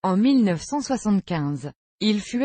En 1975, il fut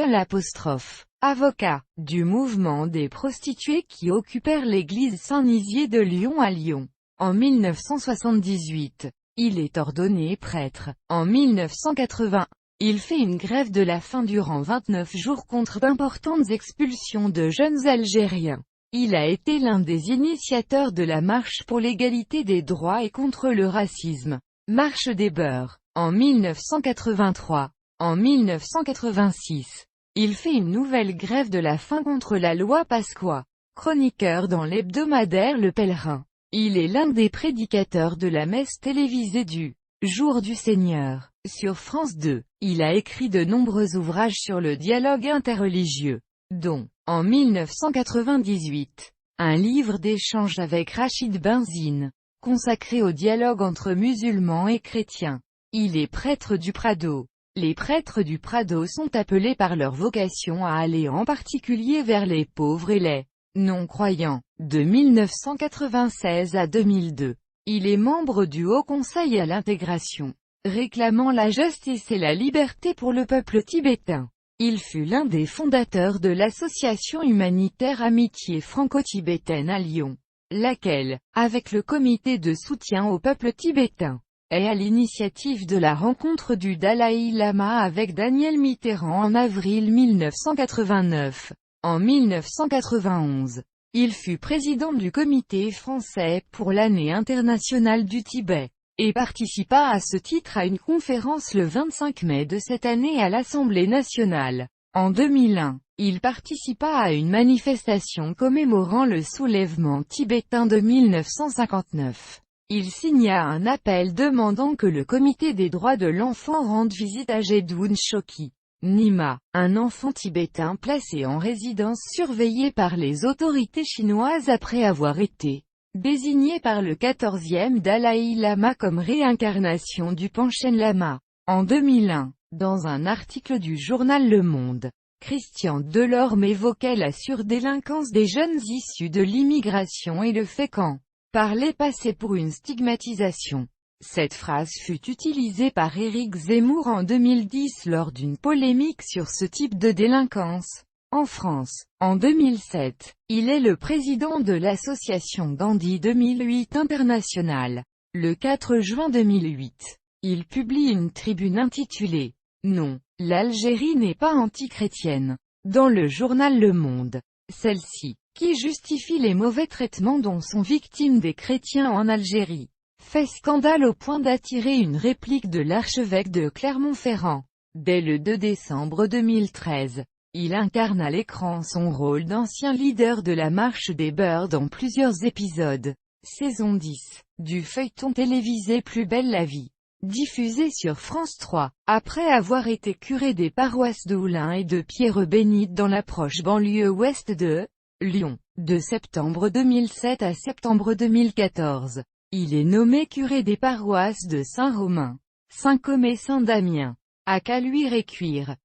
avocat du mouvement des prostituées qui occupèrent l'église Saint-Nizier de Lyon à Lyon. En 1978, il est ordonné prêtre. En 1980, il fait une grève de la faim durant 29 jours contre d'importantes expulsions de jeunes Algériens. Il a été l'un des initiateurs de la marche pour l'égalité des droits et contre le racisme, Marche des Beurs, en 1983. En 1986, il fait une nouvelle grève de la faim contre la loi Pasqua. Chroniqueur dans l'hebdomadaire Le Pèlerin, il est l'un des prédicateurs de la messe télévisée du Jour du Seigneur, sur France 2. Il a écrit de nombreux ouvrages sur le dialogue interreligieux, dont, en 1998, un livre d'échange avec Rachid Benzine, consacré au dialogue entre musulmans et chrétiens. Il est prêtre du Prado. Les prêtres du Prado sont appelés par leur vocation à aller en particulier vers les pauvres et les non-croyants. De 1996 à 2002, il est membre du Haut Conseil à l'intégration, réclamant la justice et la liberté pour le peuple tibétain. Il fut l'un des fondateurs de l'association humanitaire Amitié franco-tibétaine à Lyon, laquelle, avec le comité de soutien au peuple tibétain, est à l'initiative de la rencontre du Dalai Lama avec Daniel Mitterrand en avril 1989. En 1991, il fut président du Comité français pour l'année internationale du Tibet, et participa à ce titre à une conférence le 25 mai de cette année à l'Assemblée nationale. En 2001, il participa à une manifestation commémorant le soulèvement tibétain de 1959. Il signa un appel demandant que le Comité des droits de l'enfant rende visite à Jedun Choki Nyima, un enfant tibétain placé en résidence surveillée par les autorités chinoises après avoir été désigné par le 14e Dalai Lama comme réincarnation du Panchen Lama. En 2001, dans un article du journal Le Monde, Christian Delorme évoquait la surdélinquance des jeunes issus de l'immigration et le fait qu'en parler passait pour une stigmatisation. Cette phrase fut utilisée par Éric Zemmour en 2010 lors d'une polémique sur ce type de délinquance. En France, en 2007, il est le président de l'association Gandhi 2008 International. Le 4 juin 2008, il publie une tribune intitulée « Non, l'Algérie n'est pas anti-chrétienne » dans le journal Le Monde. Celle-ci, qui justifie les mauvais traitements dont sont victimes des chrétiens en Algérie, fait scandale au point d'attirer une réplique de l'archevêque de Clermont-Ferrand. Dès le 2 décembre 2013, il incarne à l'écran son rôle d'ancien leader de la Marche des Beurs dans plusieurs épisodes. Saison 10, du feuilleton télévisé Plus belle la vie, diffusé sur France 3, après avoir été curé des paroisses d'Oulin et de Pierre-Bénite dans la proche banlieue ouest de Lyon, de septembre 2007 à septembre 2014. Il est nommé curé des paroisses de Saint-Romain, Saint-Côme et Saint-Damien, à Caluire et Cuire.